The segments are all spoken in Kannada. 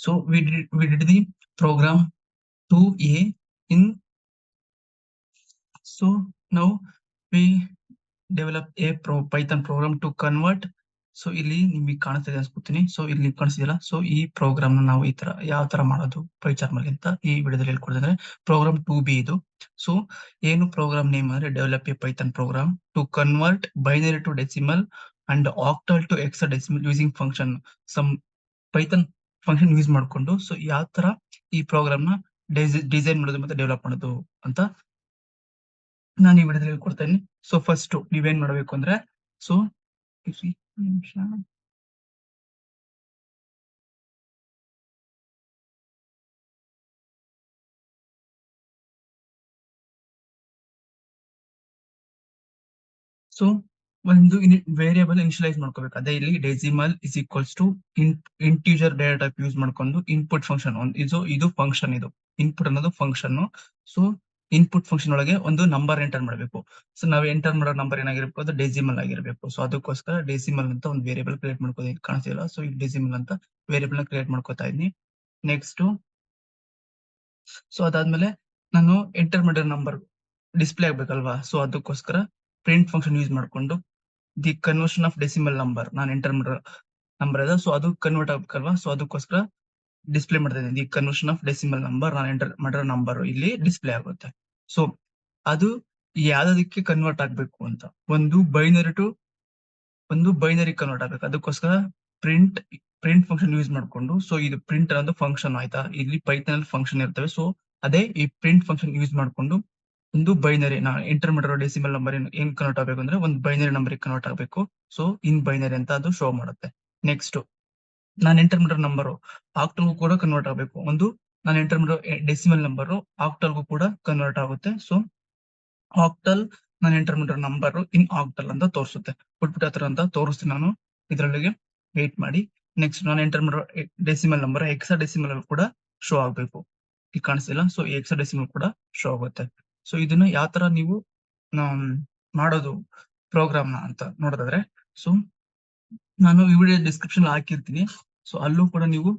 So we did the program 2A in. So now we develop a Python program to convert. So ಇಲ್ಲಿ ನಿಮಗೆ ಕಾಣಿಸ್ತಿದೆ ಅನ್ಸ್ಕೊತೀನಿ. ಸೊ ಇಲ್ಲಿ ಕಾಣಿಸ್ತಿದೆಯಲ್ಲ, ಸೊ ಈ ಪ್ರೋಗ್ರಾಮ್ ನಾವು ಈ ತರ ಯಾವ ತರ ಮಾಡೋದು ಪೈಚಾರ್ಮ್ ಅಲ್ಲಿ ಅಂತ ಈ ವಿಡಿಯೋದಲ್ಲಿ ಹೇಳ್ಕೊಡ್ತಿದ್ರೆ. ಪ್ರೋಗ್ರಾಮ್ 2B ಇದು. ಸೊ ಏನು ಪ್ರೋಗ್ರಾಮ್ ನೇಮ್ ಅಂದ್ರೆ develop a Python program to convert binary to decimal and octal to hexadecimal using function. Some Python function use ಮಾಡ್ಕೊಂಡು ಸೊ ಯಾವ ತರ ಈ ಪ್ರೋಗ್ರಾಮ್ ನ ಡಿಸೈನ್ ಮಾಡೋದು ಮತ್ತೆ ಡೆವಲಪ್ ಮಾಡೋದು ಅಂತ ನಾನು ಈ ವಿಡಿಯೋದಲ್ಲಿ ಹೇಳ್ಕೊಡ್ತೇನೆ. ಸೊ ಫಸ್ಟ್ ನೀವೇನ್ ಮಾಡ್ಬೇಕು ಅಂದ್ರೆ, ಸೊ ನಿಮಿಷ. ಸೊ ಒಂದು ವೇರಿಯಬಲ್ ಇನಿಷಿಯಲೈಸ್ ಮಾಡ್ಕೋಬೇಕು. ಅದೇ ಇಲ್ಲಿ decimal is equals to integer data type use ಮಾಡ್ಕೊಂಡು ಇನ್ಪುಟ್ ಫಂಕ್ಷನ್ ಇದು ಫಂಕ್ಷನ್, ಇದು ಇನ್ಪುಟ್ ಅನ್ನೋದು ಫಂಕ್ಷನ್. ಸೊ ಇನ್ಪುಟ್ ಫಂಕ್ಷನ್ ಒಳಗೆ ಒಂದು ನಂಬರ್ ಎಂಟರ್ ಮಾಡಬೇಕು. ಸೊ ನಾವು ಎಂಟರ್ ಮಾಡೋ ನಂಬರ್ ಏನಾಗಿರ್ಬೇಕು, ಅದು ಡೆಸಿಮಲ್ ಆಗಿರ್ಬೇಕು. ಸೊ ಅದಕ್ಕೋಸ್ಕರ ಡೆಸಿಮಲ್ ಅಂತ ಒಂದು ವೇರಿಯಬಲ್ ಕ್ರಿಯೇಟ್ ಮಾಡ್ಕೋದು ಕಾಣಿಸ್ತಿಲ್ಲ. ಸೊ ಈ ಡೆಸಿಮಲ್ ಅಂತ ವೇರಿಯಬಲ್ ನ ಕ್ರಿಯೇಟ್ ಮಾಡ್ಕೋತಾ ಇದೀನಿ. ನೆಕ್ಸ್ಟ್ ಸೊ ಅದಾದ್ಮೇಲೆ ನಾನು ಎಂಟರ್ ಮಾಡಿರೋ ನಂಬರ್ ಡಿಸ್ಪ್ಲೇ ಆಗ್ಬೇಕಲ್ವಾ. ಸೊ ಅದಕ್ಕೋಸ್ಕರ ಪ್ರಿಂಟ್ ಫಂಕ್ಷನ್ ಯೂಸ್ ಮಾಡ್ಕೊಂಡು the conversion of decimal number, ನಾನು ಎಂಟರ್ ಮಾಡಿರೋ ನಂಬರ್ ಇದೆ, ಸೊ ಅದು ಕನ್ವರ್ಟ್ ಆಗ್ಬೇಕಲ್ವಾ. ಸೊ ಅದಕ್ಕೋಸ್ಕರ ಡಿಸ್ಪ್ಲೇ ಮಾಡ್ತಾ ಇದ್ದೀನಿ. The conversion of decimal number, ನಾನು ಎಂಟರ್ ಮಾಡಿರೋ ನಂಬರ್ ಇಲ್ಲಿ ಡಿಸ್ಪ್ಲೇ ಆಗುತ್ತೆ. ಸೊ ಅದು ಯಾವ್ದಕ್ಕೆ ಕನ್ವರ್ಟ್ ಆಗ್ಬೇಕು ಅಂತ, ಒಂದು ಬೈನರಿ ಕನ್ವರ್ಟ್ ಆಗ್ಬೇಕು. ಅದಕ್ಕೋಸ್ಕರ ಪ್ರಿಂಟ್ ಫಂಕ್ಷನ್ ಯೂಸ್ ಮಾಡ್ಕೊಂಡು, ಸೊ ಇದು ಪ್ರಿಂಟ್ ಅನ್ನೋದು ಫಂಕ್ಷನ್ ಆಯ್ತಾ. ಇಲ್ಲಿ ಪೈಥಾನ್ ಅಲ್ಲಿ ಫಂಕ್ಷನ್ ಇರ್ತವೆ. ಸೊ ಅದೇ ಈ ಪ್ರಿಂಟ್ ಫಂಕ್ಷನ್ ಯೂಸ್ ಮಾಡ್ಕೊಂಡು ಒಂದು ಬೈನರಿ, ನಾನು ಎಂಟರ್ ಮಾಡಿರೋ ಡೆಸಿಮಲ್ ನಂಬರ್ ಏನ್ ಕನ್ವರ್ಟ್ ಆಗ್ಬೇಕು ಅಂದ್ರೆ ಒಂದು ಬೈನರಿ ನಂಬರ್ ಕನ್ವರ್ಟ್ ಆಗ್ಬೇಕು. ಸೊ ಇನ್ ಬೈನರಿ ಅಂತ ಅದು ಶೋ ಮಾಡುತ್ತೆ. ನೆಕ್ಸ್ಟ್ ನಾನು ಎಂಟರ್ ಮಾಡಿರೋ ನಂಬರ್ ಆಕ್ಟಲ್ ಕೂಡ ಕನ್ವರ್ಟ್ ಆಗ್ಬೇಕು. ನಾನು ಎಂಟರ್ ಮಾಡಿರೋ ಡೆಸಿಮಲ್ ನಂಬರ್ ಆಕ್ಟಲ್ಗೂ ಕೂಡ ಕನ್ವರ್ಟ್ ಆಗುತ್ತೆ. ಸೊ ಆಕ್ಟಲ್ ನಾನು ಎಂಟರ್ ಮಾಡಿರೋ ನಂಬರ್ ಇನ್ ಆಕ್ಟಲ್ ಅಂತ ತೋರಿಸುತ್ತೆ. ಪುಟ್ಬಿಟ್ಟು ಹತ್ರ ಅಂತ ತೋರಿಸ್ತೀನಿ ನಾನು ಇದ್ರೊಳಗೆ, ವೇಟ್ ಮಾಡಿ. ನೆಕ್ಸ್ಟ್ ನಾನು ಎಂಟರ್ ಮಾಡಿರೋ ಡೆಸಿಮಲ್ ನಂಬರ್ ಹೆಕ್ಸಾಡೆಸಿಮಲ್ ಕೂಡ ಶೋ ಆಗ್ಬೇಕು. ಈಗ ಕಾಣಿಸ್ತಿಲ್ಲ. ಸೊ ಹೆಕ್ಸಾಡೆಸಿಮಲ್ ಕೂಡ ಶೋ ಆಗುತ್ತೆ. ಸೊ ಇದನ್ನ ಯಾವ ತರ ನೀವು ಮಾಡೋದು ಪ್ರೋಗ್ರಾಮ್ ನ ಅಂತ ನೋಡೋದಾದ್ರೆ, ಸೊ ನಾನು ಈ ವಿಡಿಯೋ ಡಿಸ್ಕ್ರಿಪ್ಷನ್ ಹಾಕಿರ್ತೀನಿ. ಸೊ ಅಲ್ಲೂ ಕೂಡ ನೀವು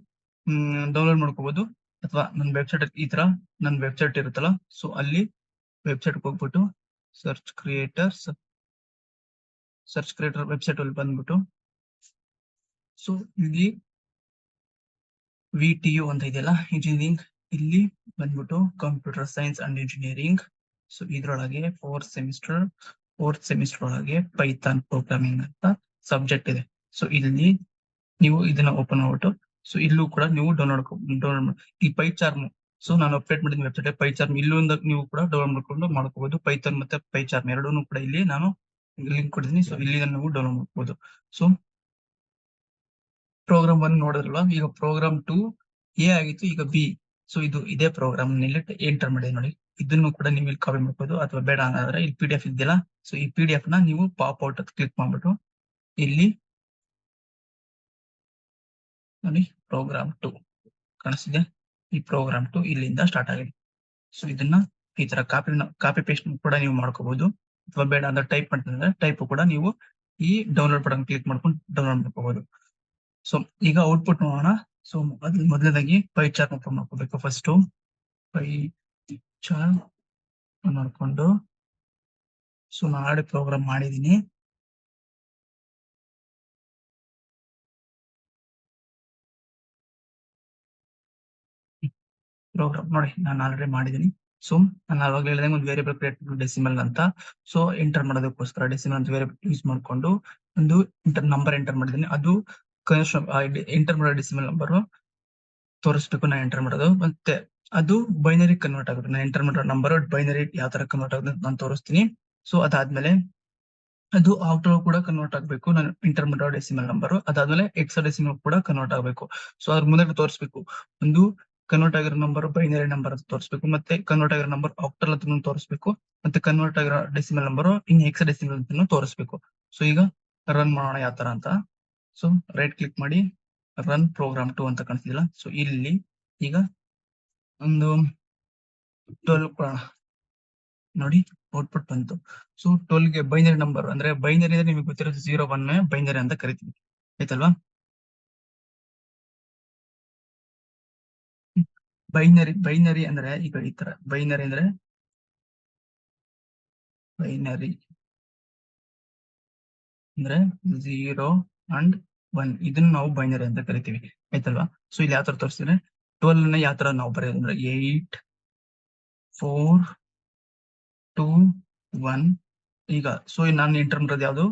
ಡೌನ್ಲೋಡ್ ಮಾಡ್ಕೋಬಹುದು. ಅಥವಾ ನನ್ನ ವೆಬ್ಸೈಟ್ ಈ ತರ ನನ್ನ ವೆಬ್ಸೈಟ್ ಇರುತ್ತಲ್ಲ, ಸೊ ಅಲ್ಲಿ ವೆಬ್ಸೈಟ್ ಹೋಗ್ಬಿಟ್ಟು ಸರ್ಚ್ ಕ್ರಿಯೇಟರ್ ವೆಬ್ಸೈಟ್ ಅಲ್ಲಿ ಬಂದ್ಬಿಟ್ಟು, ಸೊ ಇಲ್ಲಿ VTU ಅಂತ ಇದೆಯಲ್ಲ, ಇಂಜಿನಿಯರಿಂಗ್, ಇಲ್ಲಿ ಬಂದ್ಬಿಟ್ಟು computer science and engineering. So ಇದ್ರೊಳಗೆ ಫೋರ್ತ್ ಸೆಮಿಸ್ಟರ್ ಒಳಗೆ ಪೈಥಾನ್ ಪ್ರೋಗ್ರಾಮಿಂಗ್ ಅಂತ ಸಬ್ಜೆಕ್ಟ್ ಇದೆ. ಸೊ ಇಲ್ಲಿ ನೀವು ಇದನ್ನ ಓಪನ್ ಮಾಡ್ಬಿಟ್ಟು, ಸೊ ಇಲ್ಲೂ ಕೂಡ ನೀವು ಡೌನ್ಲೋಡ್ ಈ ಪೈಚಾರ್ಮ್. ಸೊ ನಾನು ಅಪ್ಡೇಟ್ ಮಾಡಿದ ವೆಬ್ಸೈಟ್ ಪೈಚಾರ್ಮ್, ಇಲ್ಲಿಂದ ನೀವು ಕೂಡ ಡೌನ್ಲೋಡ್ ಮಾಡ್ಕೋಬಹುದು. ಪೈಥಾನ್ ಮತ್ತೆ ಪೈಚಾರ್ಮ್ ಎರಡೂ ಕೂಡ ಇಲ್ಲಿ ನಾನು ಲಿಂಕ್ ಕೊಡ್ತೀನಿ. ಸೊ ಇಲ್ಲಿ ನೀವು ಡೌನ್ಲೋಡ್ ಮಾಡ್ಕೋಬಹುದು. ಸೊ ಪ್ರೋಗ್ರಾಮ್ 1 ನೋಡಿದ್ರಲ್ವಾ, ಈಗ ಪ್ರೋಗ್ರಾಮ್ 2A ಆಗಿತ್ತು, ಈಗ B. ಸೊ ಇದೇ ಪ್ರೋಗ್ರಾಮ್ ನಲ್ಲಿ ಎಂಟರ್ ಮಾಡಿದೆ ನೋಡಿ. ಇದನ್ನು ಕೂಡ ನೀವು ಇಲ್ಲಿ ಕಾಪಿ ಮಾಡ್ಬೋದು, ಅಥವಾ ಬೇಡ ಅನ್ನೋದ್ರೆ ಇಲ್ಲಿ PDF ಇದೆಯಲ್ಲ, ಸೊ ಈ PDF ನ ನೀವು ಪಾಪ್ ಔಟ್ ಕ್ಲಿಕ್ ಮಾಡ್ಬಿಟ್ಟು ಇಲ್ಲಿ ನೋಡಿ ಪ್ರೋಗ್ರಾಮ್ 2 ಕಾಣಿಸ್ತಿದೆ. ಈ ಪ್ರೋಗ್ರಾಮ್ 2 ಇಲ್ಲಿಂದ ಸ್ಟಾರ್ಟ್ ಆಗಿದೆ. ಸೊ ಇದನ್ನ ಈ ತರ ಕಾಪಿ ಪೇಸ್ಟ್ ಕೂಡ ನೀವು ಮಾಡ್ಕೋಬಹುದು, ಅಥವಾ ಬೇಡ ಅಂದ್ರೆ ಟೈಪ್ ಮಾಡ್ತಿದ್ರೆ ಟೈಪ್ ಕೂಡ ನೀವು ಈ ಡೌನ್ಲೋಡ್ ಬಟನ್ ಕ್ಲಿಕ್ ಮಾಡ್ಕೊಂಡು ಡೌನ್ಲೋಡ್ ಮಾಡ್ಕೋಬಹುದು. ಸೊ ಈಗ ಔಟ್ಪುಟ್ ನೋಡೋಣ. ಸೊ ಮೊದಲನೇದಾಗಿ ಪೈಚಾರ್ಮ್ ಓಪನ್ ಮಾಡ್ಕೋಬೇಕು. ಫಸ್ಟ್ ಪೈಚಾರ್ಮ್ ಮಾಡ್ಕೊಂಡು, ಸೊ ನಾನು ಪ್ರೋಗ್ರಾಮ್ ಮಾಡಿದೀನಿ. ಪ್ರೋಗ್ರಾಮ್ ನೋಡಿ ನಾನು ಆಲ್ರೆಡಿ ಮಾಡಿದೀನಿ. ಸೊ ನಾನು ಆವಾಗಲೇ ಹೇಳಿದಂಗೆ ಒಂದು ವೇರಿಯಬಲ್ ಕ್ರಿಯೇಟ್ ಡೆಸಿಮಲ್ ಅಂತ. ಸೊ ಎಂಟರ್ ಮಾಡೋದಕ್ಕೋಸ್ಕರ ಡೆಸಿಮಲ್ ಅಂತ ವೇರಿಯಬಲ್ ಯೂಸ್ ಮಾಡ್ಕೊಂಡು ಒಂದು ನಂಬರ್ ಎಂಟರ್ ಮಾಡಿದೀನಿ. ಅದು ಎಂಟರ್ ಮಾಡೋ ಡೆಸಿಮಲ್ ನಂಬರ್ ತೋರಿಸ್ಬೇಕು ನಾನು ಎಂಟರ್ ಮಾಡೋದು. ಮತ್ತೆ ಅದು ಬೈನರಿ ಕನ್ವರ್ಟ್ ಆಗುತ್ತೆ. ನಾನು ಎಂಟರ್ ಮಾಡೋ ನಂಬರ್ ಬೈನರಿ ಯಾವ ತರ ಕನ್ವರ್ಟ್ ಆಗುತ್ತೆ ಅಂತ ನಾನು ತೋರಿಸ್ತೀನಿ. ಸೊ ಅದಾದ್ಮೇಲೆ ಅದು ಆಕ್ಟಲ್ ಕೂಡ ಕನ್ವರ್ಟ್ ಆಗ್ಬೇಕು. ನಾನು ಎಂಟರ್ ಮಾಡೋ ಡೆಸಿಮಲ್ ನಂಬರ್, ಅದಾದ್ಮೇಲೆ ಹೆಕ್ಸಾಡೆಸಿಮಲ್ ಕೂಡ ಕನ್ವರ್ಟ್ ಆಗ್ಬೇಕು. ಸೊ ಅದ್ರ ಮುಂದೆ ತೋರಿಸ್ಬೇಕು, ಒಂದು ಕನ್ವರ್ಟ್ ಆಗಿರೋ ನಂಬರ್ ಬೈನರಿ ನಂಬರ್ ಅಂತ ತೋರಿಸ್ಬೇಕು, ಮತ್ತೆ ಕನ್ವರ್ಟ್ ಆಗಿರೋ ನಂಬರ್ ಆಕ್ಟಲ್ ಅಂತ ತೋರಿಸ್ಬೇಕು, ಮತ್ತೆ ಕನ್ವರ್ಟ್ ಆಗಿರೋ ಡೆಸಿಮಲ್ ನಂಬರ್ ಇನ್ ಹೆಕ್ಸಾಡೆಸಿಮಲ್ ಅಂತ ತೋರಿಸ್ಬೇಕು. ಸೊ ಈಗ ರನ್ ಮಾಡೋಣ ಯಾವ ತರ ಅಂತ. ಸೊ ರೈಟ್ ಕ್ಲಿಕ್ ಮಾಡಿ ರನ್ ಪ್ರೋಗ್ರಾಮ್ 2 ಅಂತ ಕಾಣಿಸ್ತಿಲ್ಲ. ಸೊ ಇಲ್ಲಿ ಈಗ ಒಂದು 12 ಕೊಡೋಣ ನೋಡಿ, ಔಟ್ಪುಟ್ ಬಂತು. ಸೊ 12ಗೆ ಬೈನರಿ ನಂಬರ್ ಅಂದ್ರೆ ಬೈನರಿ ಅಂದ್ರೆ ನಿಮಗೆ ಗೊತ್ತಿರೋ 0 1 ಬೈನರಿ ಅಂತ ಕರಿತೀವಿ, ಆಯ್ತಲ್ವಾ. ಬೈನರಿ ಅಂದ್ರೆ ಈಗ ಈ ತರ ಬೈನರಿ ಅಂದ್ರೆ ಬೈನರಿ ಅಂದ್ರೆ 0 ಅಂಡ್ 1 ಇದನ್ನ ನಾವು ಬೈನರಿ ಅಂತ ಕರಿತೀವಿ ಆಯ್ತಲ್ವಾ. ಸೊ ಇಲ್ಲಿ ಯಾವ ತರ ತೋರಿಸ್ತೀನಿ 12 ನ ಯಾವ ತರ ನಾವು ಬರೆಯೋದು ಅಂದ್ರೆ 8 4 2 1 ಈಗ ಸೊ ನಾನು ಎಂಟರ್ ಮಾಡೋದು ಯಾವುದು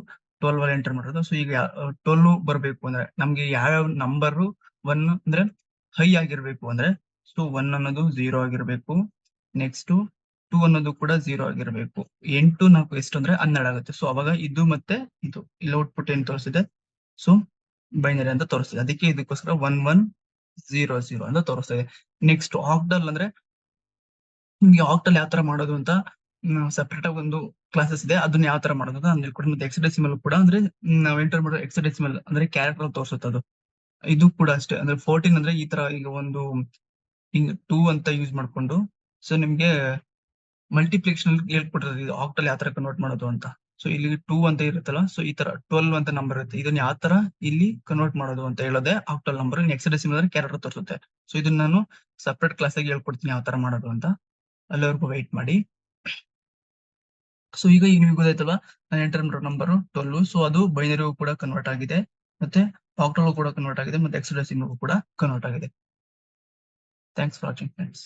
12 ಅಲ್ಲಿ ಎಂಟರ್ ಮಾಡೋದು. ಸೊ ಈಗ 12 ಬರಬೇಕು ಅಂದ್ರೆ ನಮ್ಗೆ ಯಾವ ನಂಬರ್ 1 ಅಂದ್ರೆ ಹೈ ಆಗಿರ್ಬೇಕು ಅಂದ್ರೆ ಸೊ 1 ಅನ್ನೋದು 0 ಆಗಿರ್ಬೇಕು, ನೆಕ್ಸ್ಟ್ 2 ಅನ್ನೋದು ಕೂಡ 0 ಆಗಿರ್ಬೇಕು. 8 4 ಎಷ್ಟು ಅಂದ್ರೆ 12 ಆಗುತ್ತೆ. ಸೊ ಅವಾಗ ಇದು ಮತ್ತೆ ಇದು ಇಲ್ಲಿ ಔಟ್ಪುಟ್ ಏನ್ ತೋರಿಸಿದೆ ಸೊ ಬೈನರಿ ಅಂತ ತೋರಿಸ್ತಿದೆ. ಅದಕ್ಕೆ ಇದಕ್ಕೋಸ್ಕರ 1 1 0 0 ಅಂತ ತೋರಿಸ್ತಾ ಇದೆ. ನೆಕ್ಸ್ಟ್ ಆಕ್ಟಲ್ ಅಂದ್ರೆ ನಿಮ್ಗೆ ಆಕ್ಟಲ್ ಯಾವ ತರ ಮಾಡೋದು ಅಂತ ಸೆಪರೇಟ್ ಆಗಿ ಒಂದು ಕ್ಲಾಸಸ್ ಇದೆ. ಅದನ್ನ ಯಾವ ತರ ಮಾಡೋದು ಅಂತ ನಾನು ಹೇಳ್ಕೊಡ್ತೀನಿ. ಮತ್ತೆ ಹೆಕ್ಸಾಡೆಸಿಮಲ್ ಕೂಡ ಅಂದ್ರೆ ನಾವು ಎಂಟರ್ ಮಾಡೋ ಹೆಕ್ಸಾಡೆಸಿಮಲ್ ಅಂದ್ರೆ ಕ್ಯಾರೆಕ್ಟರ್ ತೋರಿಸುತ್ತೆ ಅದು. ಇದು ಕೂಡ ಅಷ್ಟೇ ಅಂದ್ರೆ 14 ಅಂದ್ರೆ ಈ ತರ ಈಗ ಒಂದು ಹಿಂಗ್ 2 ಅಂತ ಯೂಸ್ ಮಾಡ್ಕೊಂಡು ಸೊ ನಿಮ್ಗೆ ಮಲ್ಟಿಪ್ಲಿಕೇಶನ್ ಹೇಳ್ಕೊಟ್ಟಿರೋದು ಇದು ಆಕ್ಟಲ್ ಯಾವ ತರ ಕನ್ವರ್ಟ್ ಮಾಡೋದು ಅಂತ. ಸೊ ಇಲ್ಲಿ 2 ಅಂತ ಇರುತ್ತಲ್ಲ, ಸೊ ಈ ತರ 12 ಅಂತ ನಂಬರ್ ಇರುತ್ತೆ. ಇದನ್ನ ಯಾವ ತರ ಇಲ್ಲಿ ಕನ್ವರ್ಟ್ ಮಾಡೋದು ಅಂತ ಹೇಳೋದೇ ಆಕ್ಟಲ್ ನಂಬರ್. ಹೆಕ್ಸಾಡೆಸಿಮಲ್ ಅಂದ್ರೆ ಕ್ಯಾರೆಕ್ಟರ್ ತೋರಿಸುತ್ತೆ. ಸೊ ಇದನ್ನ ನಾನು ಸಪರೇಟ್ ಕ್ಲಾಸ್ ಆಗಿ ಹೇಳ್ಕೊಡ್ತೀನಿ ಯಾವ ತರ ಮಾಡೋದು ಅಂತ. ಅಲ್ಲಿವರೆಗೂ ವೆಯ್ಟ್ ಮಾಡಿ. ಸೊ ಈಗ ನಿಮಗೆ ಗೊತ್ತಾಯ್ತಲ್ವಾ ನಾನು ಎಂಟರ್ ಮಾಡೋ ನಂಬರ್ 12. ಸೊ ಅದು ಬೈನರಿಗೂ ಕೂಡ ಕನ್ವರ್ಟ್ ಆಗಿದೆ, ಮತ್ತೆ ಆಕ್ಟಲ್ ಕೂಡ ಕನ್ವರ್ಟ್ ಆಗಿದೆ, ಮತ್ತೆ ಹೆಕ್ಸಾಡೆಸಿಮಲ್ ಕೂಡ ಕನ್ವರ್ಟ್ ಆಗಿದೆ. Thanks for watching friends.